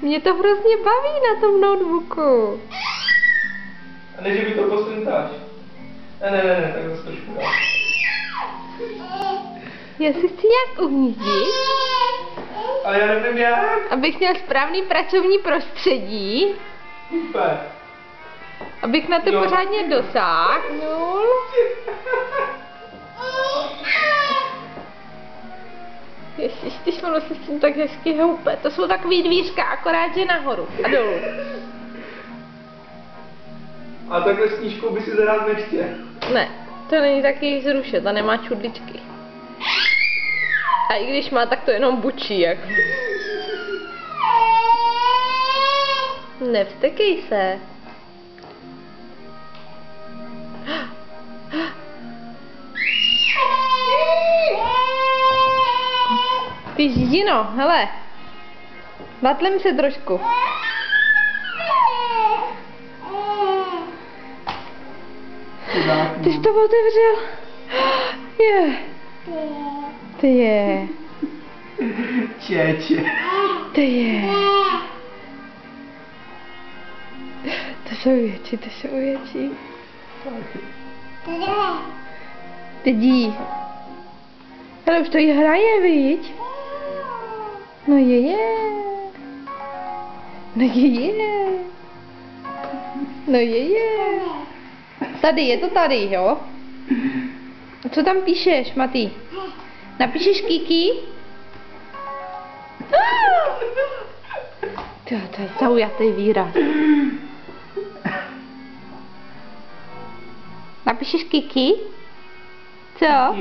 Mě to hrozně baví na tom notebooku. A ne, že by to posuntáš. Ne, tak zase trošku dál. Já si chci nějak uhnízdit. Ale já nevím jak. Abych měl správný pracovní prostředí. Super. Abych na to pořádně dosáhnul. Ježiš, když ono se s tím tak hezky houpe. To jsou takový dvířka, akorát že nahoru a dolů. A takhle s knížkou by si zahrát nechtěl. Ne, to není taky zrušet, ta nemá čudličky. A i když má, tak to jenom bučí, jako. Nevstekej se. Ty ždino, hele. Vatlem se trošku. Ty jsi to otevřel. Je. Ty je. Čeče. Ty je. To jsou větší, to jsou větší. Ty dí. Ale už to jí hraje, viď? No je. No je. No je. Tady, je to tady, jo? A co tam píšeš, Matý? Napíšeš Kiki? To je zaujatý výraz. Napíšeš Kiki? Co?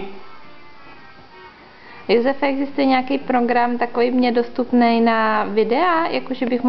Josefe, existuje nějaký program takový mně dostupný na videa, jakože bych mohl